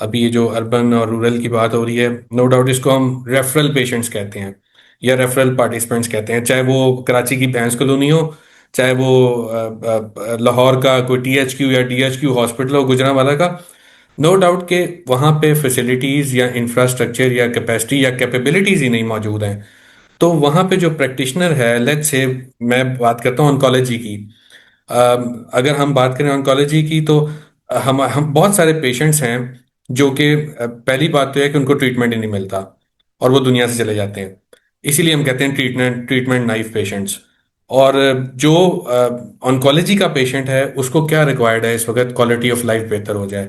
अभी ये जो अर्बन और रूरल की बात हो रही है, नो डाउट इसको हम रेफरल पेशेंट्स कहते हैं या रेफरल पार्टिसिपेंट्स कहते हैं, चाहे वो कराची की भैंस कॉलोनी हो, चाहे वो लाहौर का कोई टीएचक्यू या डीएचक्यू हॉस्पिटल हो गुजरांवाला का। नो डाउट के वहाँ पे फैसिलिटीज़ या इंफ्रास्ट्रक्चर या कैपेसिटी या कैपेबिलिटीज़ ही नहीं मौजूद हैं। तो वहाँ पे जो प्रैक्टिशनर है, लेट्स से मैं बात करता हूँ ऑन्कोलॉजी की। अगर हम बात करें ऑन्कोलॉजी की तो हम बहुत सारे पेशेंट्स हैं जो कि पहली बात तो है कि उनको ट्रीटमेंट ही नहीं मिलता और वो दुनिया से चले जाते हैं। इसीलिए हम कहते हैं ट्रीटमेंट ट्रीटमेंट नाइफ पेशेंट्स। और जो ऑन्कोलॉजी का पेशेंट है उसको क्या रिक्वायर्ड है इस वक्त, क्वालिटी ऑफ लाइफ बेहतर हो जाए।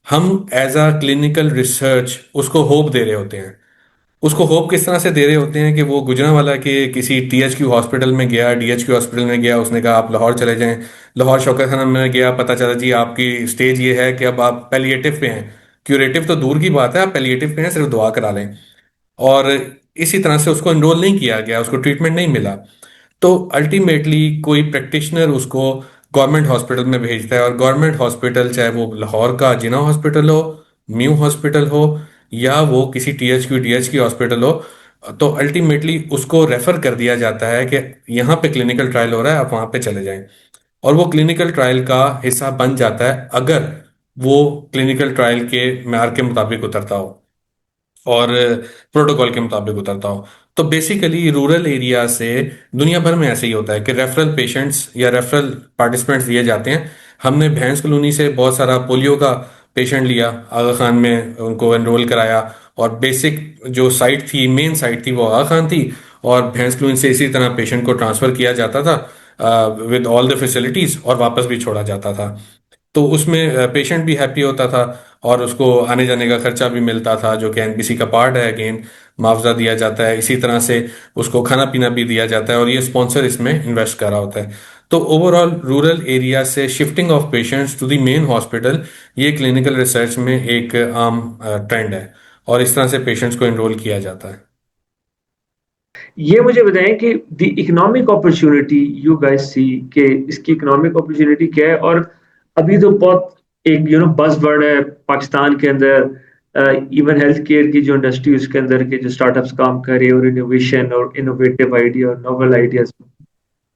हम एज अ क्लिनिकल रिसर्च उसको होप दे रहे होते हैं। उसको होप किस तरह से दे रहे होते हैं कि वो गुजरांवाला के किसी टीएचक्यू हॉस्पिटल में गया, डीएचक्यू हॉस्पिटल में गया, उसने कहा आप लाहौर चले जाएं। लाहौर शौकत खाना में गया, पता चला जी आपकी स्टेज ये है कि अब आप पैलिएटिव पे हैं। क्यूरेटिव तो दूर की बात है, आप पैलिएटिव पे हैं, सिर्फ दुआ करा लें। और इसी तरह से उसको एनरोल नहीं किया गया, उसको ट्रीटमेंट नहीं मिला। तो अल्टीमेटली कोई प्रैक्टिशनर उसको गवर्नमेंट हॉस्पिटल में भेजता है, और गवर्नमेंट हॉस्पिटल चाहे वो लाहौर का जिना हॉस्पिटल हो, म्यू हॉस्पिटल हो, या वो किसी टीएचक्यू डीएचक्यू हॉस्पिटल हो, तो अल्टीमेटली उसको रेफर कर दिया जाता है कि यहाँ पे क्लिनिकल ट्रायल हो रहा है, आप वहाँ पे चले जाएं। और वो क्लिनिकल ट्रायल का हिस्सा बन जाता है अगर वो क्लिनिकल ट्रायल के मैार के मुताबिक उतरता हो और प्रोटोकॉल के मुताबिक उतरता हो। तो बेसिकली रूरल एरिया से दुनिया भर में ऐसे ही होता है कि रेफरल पेशेंट्स या रेफरल पार्टिसिपेंट्स दिए जाते हैं। हमने भैंस कॉलोनी से बहुत सारा पोलियो का पेशेंट लिया, आगा खान में उनको एनरोल कराया। और बेसिक जो साइट थी, मेन साइट थी, वो आगा खान थी। और भैंस कॉलोनी से इसी तरह पेशेंट को ट्रांसफ़र किया जाता था विद ऑल द फैसिलिटीज़, और वापस भी छोड़ा जाता था। तो उसमें पेशेंट भी हैप्पी होता था और उसको आने जाने का खर्चा भी मिलता था, जो कि एनपीसी का पार्ट है। अगेन मुआवजा दिया जाता है, इसी तरह से उसको खाना पीना भी दिया जाता है, और ये स्पॉन्सर इसमें इन्वेस्ट कर रहा होता है। तो ओवरऑल रूरल एरिया से shifting of patients to the main hospital, ये क्लिनिकल रिसर्च में एक आम ट्रेंड है, और इस तरह से पेशेंट्स को इनरोल किया जाता है। ये मुझे बताएं कि the economic opportunity you guys see, कि इसकी इकोनॉमिक अपॉर्चुनिटी क्या है। और अभी तो बहुत एक बज़वर्ड है पाकिस्तान के अंदर, इवन हेल्थ केयर की जो इंडस्ट्री उसके अंदर के जो स्टार्टअप्स काम कर रहे हैं, और इनोवेशन और इनोवेटिव आइडिया और नोवेल आइडियाज,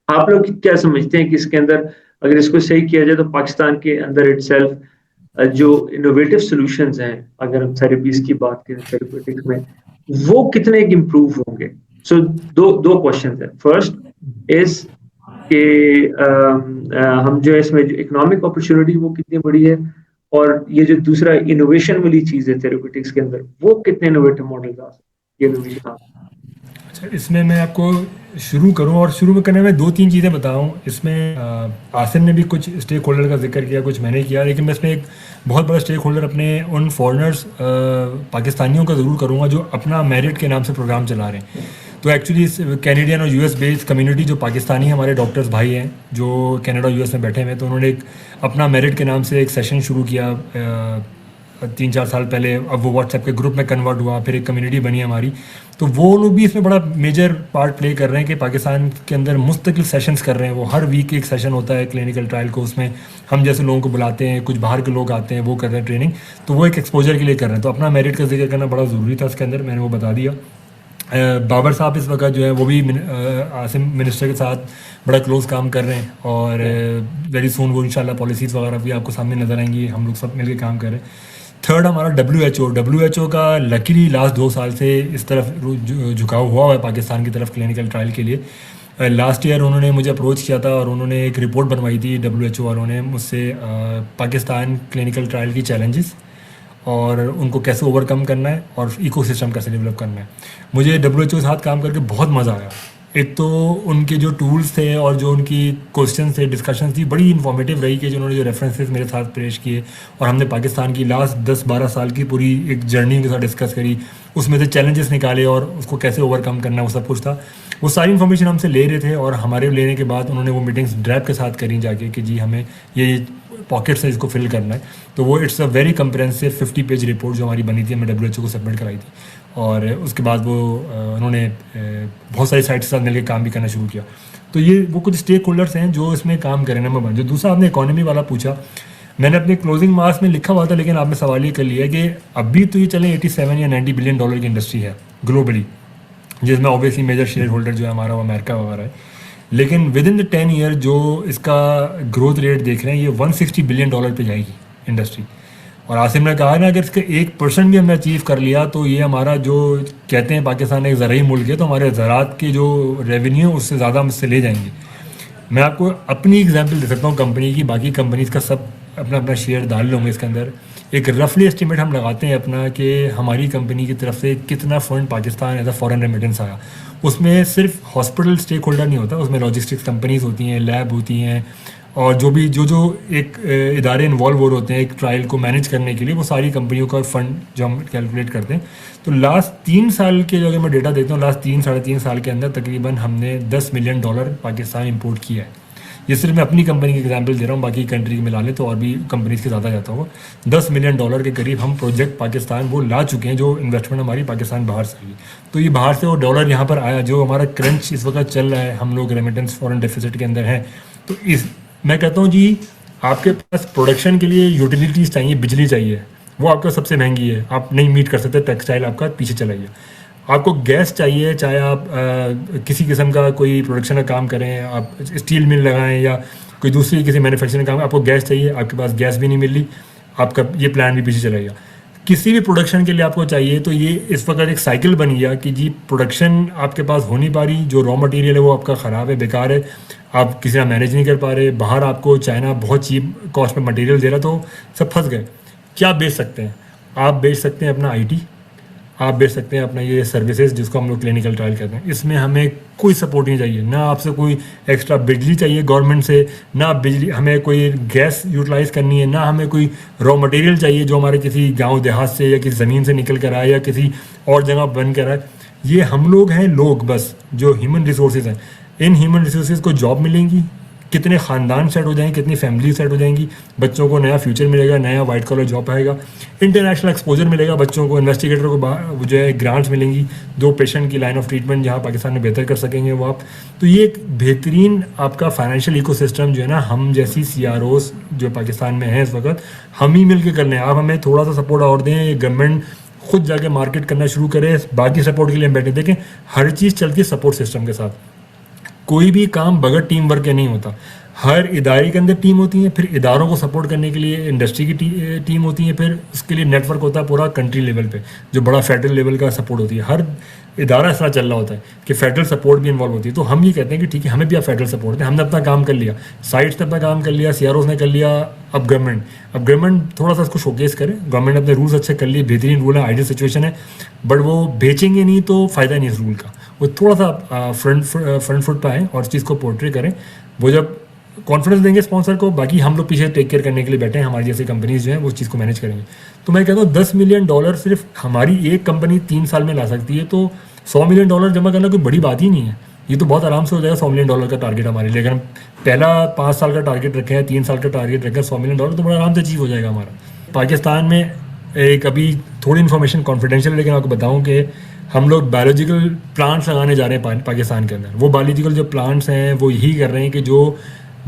आप लोग क्या समझते हैं कि इसके अंदर अगर इसको सही किया जाए तो पाकिस्तान के अंदर इटसेल्फ जो इनोवेटिव सॉल्यूशंस हैं, अगर हम थेरेपीज की बात करें थेरेपेटिक्स में, वो कितने इम्प्रूव होंगे। सो दो दो क्वेश्चन है। फर्स्ट इज कि हम जो है इसमें जो इकोनॉमिक अपॉर्चुनिटी वो कितनी बड़ी है, और ये जो दूसरा इनोवेशन वाली चीज है थेरेपेटिक्स के अंदर, वो कितने इनोवेटिव मॉडल आ सकते हैं, इनोवेशन आ सकते अच्छा, इसमें मैं आपको शुरू करूं, और शुरू में करने में दो तीन चीज़ें बताऊं। इसमें आसिम ने भी कुछ स्टेक होल्डर का जिक्र किया, कुछ मैंने किया, लेकिन मैं इसमें एक बहुत बड़ा स्टेक होल्डर अपने उन फॉरेनर्स पाकिस्तानियों का ज़रूर करूंगा जो अपना मेरिट के नाम से प्रोग्राम चला रहे हैं। तो एक्चुअली कैनेडियन और यूएस बेस्ड कम्युनिटी जो पाकिस्तानी हमारे डॉक्टर्स भाई हैं जो कनाडा और यूएस में बैठे हुए हैं, तो उन्होंने एक अपना मेरिट के नाम से एक सेशन शुरू किया 3-4 साल पहले। अब वो व्हाट्सएप के ग्रुप में कन्वर्ट हुआ, फिर एक कम्युनिटी बनी हमारी। तो वो लोग भी इसमें बड़ा मेजर पार्ट प्ले कर रहे हैं कि पाकिस्तान के अंदर मुस्तकिल सेशंस कर रहे हैं। वो हर वीक एक सेशन होता है क्लिनिकल ट्रायल को, उसमें हम जैसे लोगों को बुलाते हैं, कुछ बाहर के लोग आते हैं, वो कर रहे हैं ट्रेनिंग। तो वो एक एक्सपोजर के लिए कर रहे हैं। तो अपना मेरिट का जिक्र करना बड़ा ज़रूरी था इसके अंदर, मैंने वो बता दिया। बाबर साहब इस वक्त जो है वो भी आसिम मिनिस्टर के साथ बड़ा क्लोज काम कर रहे हैं, और वेरी सून वो इंशाल्लाह पॉलिसीज़ वगैरह भी आपको सामने नज़र आएंगी। हम लोग सब मिलकर काम कर रहे हैं। थर्ड हमारा डब्ल्यू एच ओ का लकीली लास्ट 2 साल से इस तरफ झुकाव हुआ है पाकिस्तान की तरफ क्लिनिकल ट्रायल के लिए। लास्ट ईयर उन्होंने मुझे अप्रोच किया था और उन्होंने एक रिपोर्ट बनवाई थी डब्ल्यू एच ओ वालों ने मुझसे, पाकिस्तान क्लिनिकल ट्रायल की चैलेंजेस और उनको कैसे ओवरकम करना है और इकोसिस्टम कैसे डेवलप करना है। मुझे डब्ल्यू एच ओ के साथ काम करके बहुत मज़ा आया। एक तो उनके जो टूल्स थे और जो उनकी क्वेश्चन थे, डिस्कशन थी, बड़ी इन्फॉर्मेटिव रही कि जो उन्होंने जो रेफरेंसेस मेरे साथ पेश किए, और हमने पाकिस्तान की लास्ट 10-12 साल की पूरी एक जर्नी उनके साथ डिस्कस करी, उसमें से चैलेंजेस निकाले और उसको कैसे ओवरकम करना, वो सब कुछ था। वो सारी इन्फॉर्मेशन हमसे ले रहे थे, और हमारे लेने के बाद उन्होंने वो मीटिंग्स ड्रैप के साथ करी जाके कि जी हमें ये पॉकेट्स है, इसको फिल करना है। तो वो it's a very comprehensive 50 page report जो हमारी बनी थी, हमने डब्ल्यू एच ओ को सबमिट कराई थी। और उसके बाद वो उन्होंने बहुत सारी साइट्स के साथ मिलकर काम भी करना शुरू किया। तो ये वो कुछ स्टेक होल्डर्स हैं जो इसमें काम करें, नंबर वन। जो दूसरा आपने इकोनॉमी वाला पूछा, मैंने अपने क्लोजिंग मार्क्स में लिखा हुआ था, लेकिन आपने सवाल ये कर लिया कि अभी तो ये चले 87 या 90 बिलियन डॉलर की इंडस्ट्री है ग्लोबली, जिसमें ऑब्वियसली मेजर शेयर होल्डर जो है हमारा वो अमेरिका वगैरह है। लेकिन विद इन द 10 ईयर जो इसका ग्रोथ रेट देख रहे हैं, ये 160 बिलियन डॉलर पे जाएगी इंडस्ट्री। और आसिम ने कहा ना, अगर इसके 1% भी हमने अचीव कर लिया तो ये हमारा जो कहते हैं पाकिस्तान एक ज़राई मुल्क है, तो हमारे ज़रात के जो रेवेन्यू उससे ज़्यादा हम इससे ले जाएंगे। मैं आपको अपनी एग्जांपल दे सकता हूँ कंपनी की, बाकी कंपनीज का सब अपना अपना शेयर डाल लूँगा इसके अंदर। एक रफली एस्टिमेट हम लगाते हैं अपना कि हमारी कंपनी की तरफ से कितना fund Pakistan as a foreign remittance आया। उसमें सिर्फ हॉस्पिटल स्टेक होल्डर नहीं होता, उसमें लॉजिस्टिक्स कंपनीज होती हैं, लैब होती हैं, और जो भी जो एक इदारे इन्वॉल्व हो होते हैं एक ट्रायल को मैनेज करने के लिए, वो सारी कंपनियों का फ़ंड जो हम कैलकुलेट करते हैं। तो लास्ट 3 साल के जो अगर मैं डेटा देखता हूँ, लास्ट 3-3.5 साल के अंदर तकरीबन हमने $10 मिलियन पाकिस्तान इंपोर्ट किया है। ये सिर्फ मैं अपनी कंपनी की एग्जांपल दे रहा हूँ, बाकी कंट्री के मिला लें तो और भी कंपनीज के ज़्यादा जाता होगा। $10 मिलियन के करीब हम प्रोजेक्ट पाकिस्तान वो ला चुके हैं, जो इन्वेस्टमेंट हमारी पाकिस्तान बाहर से आई। तो ये बाहर से वो डॉलर यहाँ पर आया, जो हमारा क्रंच इस वक्त चल रहा है, हम लोग रेमिटेंस फॉरेन डेफिसिट के अंदर हैं। तो मैं कहता हूँ जी, आपके पास प्रोडक्शन के लिए यूटिलिटीज़ चाहिए, बिजली चाहिए, वो आपका सबसे महंगी है, आप नहीं मीट कर सकते, टेक्सटाइल आपका पीछे चला गया। आपको गैस चाहिए, चाहे आप किसी किस्म का कोई प्रोडक्शन का काम करें, आप स्टील मिल लगाएं या कोई दूसरी किसी मैन्युफैक्चरिंग काम, आपको गैस चाहिए, आपके पास गैस भी नहीं मिल रही, आपका ये प्लान भी पीछे चला गया। किसी भी प्रोडक्शन के लिए आपको चाहिए, तो ये इस वक्त एक साइकिल बन गया कि जी प्रोडक्शन आपके पास हो नहीं पा रही, जो रॉ मटेरियल है वो आपका ख़राब है, बेकार है, आप किसी ना मैनेज नहीं कर पा रहे, बाहर आपको चाइना बहुत चीप कॉस्ट में मटेरियल दे रहा, तो सब फंस गए। क्या बेच सकते हैं? आप बेच सकते हैं अपना आईटी, आप बेच सकते हैं अपना ये सर्विसेज जिसको हम लोग क्लिनिकल ट्रायल कहते हैं। इसमें हमें कोई सपोर्ट नहीं चाहिए, ना आपसे कोई एक्स्ट्रा बिजली चाहिए गवर्नमेंट से, ना बिजली हमें कोई गैस यूटिलाइज़ करनी है, ना हमें कोई रॉ मटेरियल चाहिए जो हमारे किसी गांव देहात से या किसी ज़मीन से निकल कर आए या किसी और जगह बन कर आए। ये हम लोग हैं लोग, बस जो ह्यूमन रिसोर्सेज हैं। इन ह्यूमन रिसोर्सेज को जॉब मिलेंगी, कितने ख़ानदान सेट हो जाएंगे, कितनी फैमिली सेट हो जाएंगी, बच्चों को नया फ्यूचर मिलेगा, नया वाइट कॉलर जॉब आएगा, इंटरनेशनल एक्सपोजर मिलेगा बच्चों को, इन्वेस्टिगेटर को जो है ग्रांट्स मिलेंगी, 2 पेशेंट की लाइन ऑफ ट्रीटमेंट जहाँ पाकिस्तान में बेहतर कर सकेंगे वो आप। तो ये एक बेहतरीन आपका फाइनेंशियल इकोसिस्टम जो है ना, हम जैसी CROs जो पाकिस्तान में हैं इस वक्त, हम ही मिल के कर लें। आप हमें थोड़ा सा सपोर्ट और दें, गवर्नमेंट खुद जाके मार्केट करना शुरू करे, बाकी सपोर्ट के लिए हम बैठे। देखें, हर चीज़ चलती है सपोर्ट सिस्टम के साथ, कोई भी काम बगैर टीम वर्क के नहीं होता। हर इदारे के अंदर टीम होती है, फिर इदारों को सपोर्ट करने के लिए इंडस्ट्री की टीम होती है, फिर उसके लिए नेटवर्क होता है पूरा कंट्री लेवल पे, जो बड़ा फेडरल लेवल का सपोर्ट होती है। हर इदारा ऐसा चल रहा होता है कि फेडरल सपोर्ट भी इन्वॉल्व होती है। तो हम ये कहते हैं कि ठीक है, हमें भी आप फेडरल सपोर्ट दें। हमने अपना काम कर लिया, साइट्स ने अपना काम कर लिया, CROs ने कर लिया, अब गवर्नमेंट थोड़ा सा उसको शोकेस करे। गवर्नमेंट ने अपने रूल्स अच्छे कर लिए, बेहतरीन रूल है, आइडियल सिचुएशन है, बट वो बेचेंगे नहीं तो फ़ायदा नहीं इस रूल का। वो थोड़ा सा फ्रंट फुट पर आएँ और इस चीज़ को पोर्ट्रे करें। वो जब कॉन्फिडेंस देंगे स्पॉन्सर को, बाकी हम लोग पीछे टेक केयर करने के लिए बैठे हैं, हमारी जैसी कंपनीज जो हैं वो उस चीज़ को मैनेज करेंगे। तो मैं कहता हूँ $10 मिलियन सिर्फ हमारी एक कंपनी 3 साल में ला सकती है, तो $100 मिलियन जमा करना कोई बड़ी बात ही नहीं है। ये तो बहुत आराम से हो जाएगा $100 मिलियन का टारगेट हमारे लिए। अगर हम पहला 5 साल का टारगेट रखें हैं, 3 साल का टारगेट रखें, $100 मिलियन तो बड़ा आराम से अचीव हो जाएगा हमारा। पाकिस्तान में एक अभी थोड़ी इन्फॉर्मेशन कॉन्फिडेंशियल, लेकिन आपको बताऊँ कि हम लोग बायोलॉजिकल प्लांट्स लगाने जा रहे हैं पाकिस्तान के अंदर। वो बायोलॉजिकल जो प्लांट्स हैं वो यही कर रहे हैं कि जो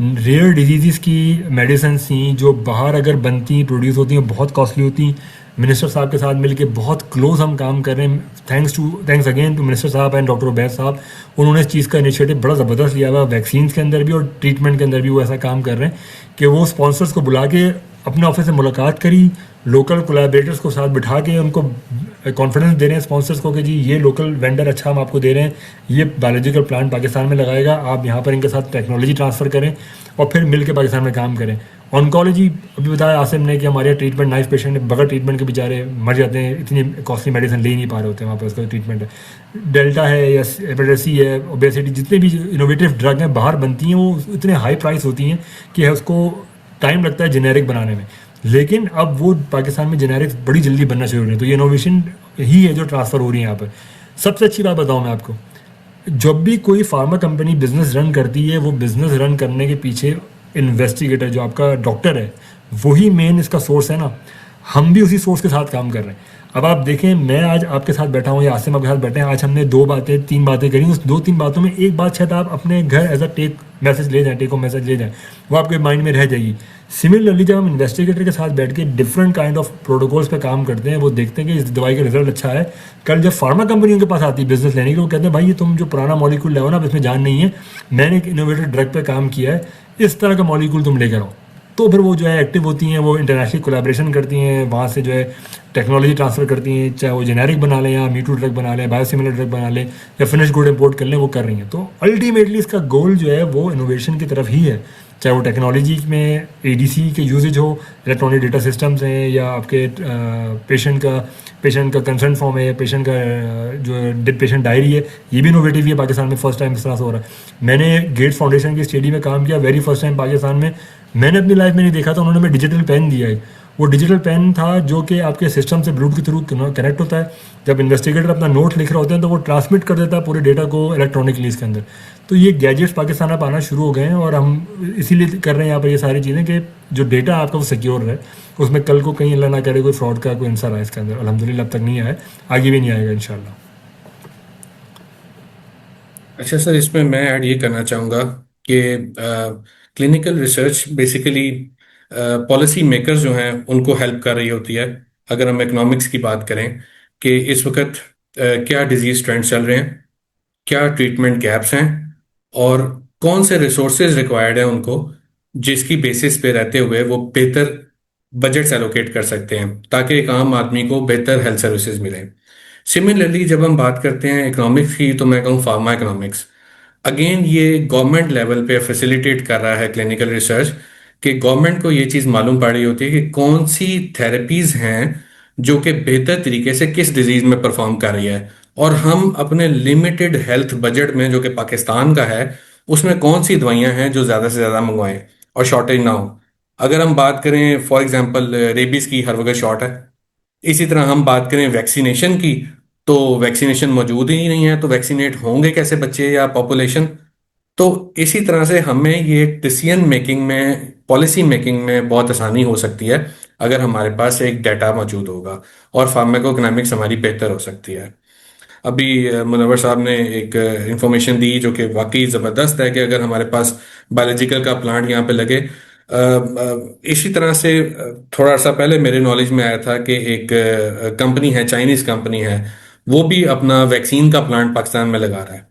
रेयर डिजीज़ की मेडिसिन थी, जो बाहर अगर बनती प्रोड्यूस होती हैं, बहुत कॉस्टली होती। मिनिस्टर साहब के साथ मिलके बहुत क्लोज हम काम कर रहे हैं। थैंक्स अगेन टू मिनिस्टर साहब एंड डॉक्टर उबैद साहब। उन्होंने इस चीज़ का इनिशिएटिव बड़ा ज़बरदस्त लिया हुआ, वैक्सीन के अंदर भी और ट्रीटमेंट के अंदर भी वो ऐसा काम कर रहे हैं कि वो स्पॉन्सर्स को बुला के अपने ऑफिस से मुलाकात करी, लोकल कोलैबोरेटर्स को साथ बिठा के उनको कॉन्फिडेंस दे रहे हैं स्पॉन्सर्स को कि जी ये लोकल वेंडर अच्छा हम आपको दे रहे हैं, ये बायोलॉजिकल प्लांट पाकिस्तान में लगाएगा, आप यहाँ पर इनके साथ टेक्नोलॉजी ट्रांसफ़र करें और फिर मिल के पाकिस्तान में काम करें। ऑनकोलॉजी अभी बताया आसिम ने कि हमारे ट्रीटमेंट नाइफ पेशेंट बगैर ट्रीटमेंट के बेचारे मर जाते हैं, इतनी कॉस्टली मेडिसिन ले ही नहीं पा रहे होते हैं, वहाँ पर उसका ट्रीटमेंट है। डेल्टा है या हेपेटाइटिस सी है, ओबेसिटी, जितने भी इनोवेटिव ड्रग हैं बाहर बनती हैं वो इतने हाई प्राइस होती हैं कि उसको टाइम लगता है जेनेरिक बनाने में। लेकिन अब वो पाकिस्तान में जेनेरिक्स बड़ी जल्दी बनना शुरू हो रही है, तो ये इनोवेशन ही है जो ट्रांसफ़र हो रही है यहाँ पर। सबसे अच्छी बात बताऊँ मैं आपको, जब भी कोई फार्मा कंपनी बिजनेस रन करती है, वो बिजनेस रन करने के पीछे इन्वेस्टिगेटर जो आपका डॉक्टर है वही मेन इसका सोर्स है ना। हम भी उसी सोर्स के साथ काम कर रहे हैं। अब आप देखें, मैं आज आपके साथ बैठा हूँ या आसिम आपके साथ बैठे हैं, आज हमने 3 बातें करी। उस 2-3 बातों में एक बात शायद आप अपने घर एज अ टेक मैसेज ले जाएं, टेक होम मैसेज ले जाएं, वो आपके माइंड में रह जाएगी। सिमिलरली जब हम इन्वेस्टिगेटर के साथ बैठ के डिफरेंट काइंड ऑफ प्रोटोकॉल्स पे काम करते हैं, वो देखते हैं कि इस दवाई का रिजल्ट अच्छा है, कल जब फार्मा कंपनी उनके पास आती है बिजनेस लेने के लिए, वो कहते हैं भाई ये तुम जो पुराना मॉलिक्यूल लाओ ना, अब इसमें जान नहीं है, मैंने एक इनोवेटिव ड्रग पे काम किया है, इस तरह का मॉलिक्यूल तुम लेकर आओ। तो फिर वो जो है एक्टिव होती हैं, वो इंटरनेशनल कोलैबोरेशन करती हैं, वहाँ से जो है टेक्नोलॉजी ट्रांसफ़र करती हैं, चाहे वो जेनेरिक बना लें या मीटू ड्रग बना लें, बायोसिमिलर ड्रग बना लें या फिनिश गुड इंपोर्ट कर लें, वो कर रही हैं। तो अल्टीमेटली इसका गोल जो है वो इनोवेशन की तरफ ही है, चाहे वो टेक्नोलॉजी में एडीसी के यूजेज हो, इलेक्ट्रॉनिक डेटा सिस्टम्स हैं, या आपके पेशेंट का कंसर्न फॉर्म है, पेशेंट का जो पेशेंट डायरी है, ये भी इनोवेटिव है। पाकिस्तान में फर्स्ट टाइम इस तरह से हो रहा है। मैंने गेट्स फाउंडेशन की स्टडी में काम किया, वेरी फर्स्ट टाइम पाकिस्तान में। मैंने अपनी लाइफ में नहीं देखा था, उन्होंने हमें डिजिटल पेन दिया है। वो डिजिटल पेन था जो कि आपके सिस्टम से ब्लूटूथ के थ्रू कनेक्ट होता है। जब इन्वेस्टिगेटर अपना नोट लिख रहा होता है तो वो ट्रांसमिट कर देता है पूरे डेटा को इलेक्ट्रॉनिकली इसके अंदर। तो ये गैजेट्स पाकिस्तान में आना शुरू हो गए हैं, और हम इसीलिए कर रहे हैं यहाँ पर ये सारी चीज़ें कि जो डेटा आपका वो सिक्योर रहे, उसमें कल को कहीं अल्लाह ना करे कोई फ्रॉड का कोई आंसर आए इसके अंदर। अल्हम्दुलिल्लाह अब तक नहीं आया, आगे भी नहीं आएगा इंशाल्लाह। अच्छा सर, इसमें मैं ऐड ये करना चाहूँगा कि clinical research basically policy makers जो हैं उनको हेल्प कर रही होती है। अगर हम इकोनॉमिक्स की बात करें कि इस वक्त क्या डिजीज ट्रेंड्स चल रहे हैं, क्या ट्रीटमेंट गैप्स हैं, और कौन से रिसोर्सेज रिक्वायर्ड हैं उनको, जिसकी बेसिस पे रहते हुए वो बेहतर बजट्स एलोकेट कर सकते हैं ताकि एक आम आदमी को बेहतर हेल्थ सर्विसेज मिले। सिमिलरली जब हम बात करते हैं इकोनॉमिक्स की, तो मैं कहूँ फार्मा इकोनॉमिक्स अगेन ये गवर्नमेंट लेवल पे फैसिलिटेट कर रहा है क्लिनिकल रिसर्च, कि गवर्नमेंट को ये चीज़ मालूम पड़ रही होती है कि कौन सी थेरेपीज हैं जो कि बेहतर तरीके से किस डिजीज में परफॉर्म कर रही है, और हम अपने लिमिटेड हेल्थ बजट में जो कि पाकिस्तान का है उसमें कौन सी दवाइयां हैं जो ज़्यादा से ज़्यादा मंगवाएं और शॉर्टेज ना हो। अगर हम बात करें फॉर एग्जांपल रेबीज की, हर वक्त शॉर्ट है। इसी तरह हम बात करें वैक्सीनेशन की, तो वैक्सीनेशन मौजूद ही नहीं है, तो वैक्सीनेट होंगे कैसे बच्चे या पॉपुलेशन। तो इसी तरह से हमें ये डिसीजन मेकिंग में, पॉलिसी मेकिंग में बहुत आसानी हो सकती है अगर हमारे पास एक डाटा मौजूद होगा, और फार्माकोइकोनॉमिक्स हमारी बेहतर हो सकती है। अभी मुनव्वर साहब ने एक इंफॉर्मेशन दी जो कि वाकई ज़बरदस्त है, कि अगर हमारे पास बायोलॉजिकल का प्लांट यहाँ पे लगे। इसी तरह से थोड़ा अर्सा पहले मेरे नॉलेज में आया था कि एक कंपनी है, चाइनीज़ कंपनी है, वो भी अपना वैक्सीन का प्लांट पाकिस्तान में लगा रहा है।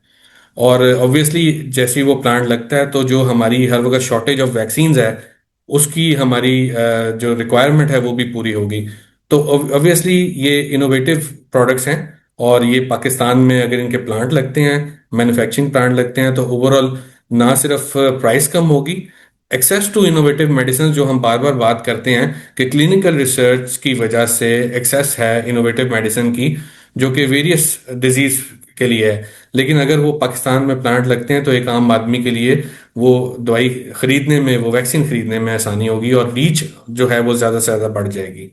और ऑब्वियसली जैसे ही वो प्लांट लगता है तो जो हमारी हर वक्त शॉर्टेज ऑफ वैक्सीन्स है उसकी हमारी जो रिक्वायरमेंट है वो भी पूरी होगी। तो ऑब्वियसली ये इनोवेटिव प्रोडक्ट्स हैं, और ये पाकिस्तान में अगर इनके प्लांट लगते हैं, मैन्युफैक्चरिंग प्लांट लगते हैं, तो ओवरऑल ना सिर्फ प्राइस कम होगी, एक्सेस टू इनोवेटिव मेडिसिन जो हम बार बार बात करते हैं कि क्लिनिकल रिसर्च की वजह से एक्सेस है इनोवेटिव मेडिसिन की जो कि वेरियस डिजीज के लिए है। लेकिन अगर वो पाकिस्तान में प्लांट लगते हैं तो एक आम आदमी के लिए वो दवाई खरीदने में, वो वैक्सीन खरीदने में आसानी होगी, और रीच जो है वो ज़्यादा से ज़्यादा बढ़ जाएगी।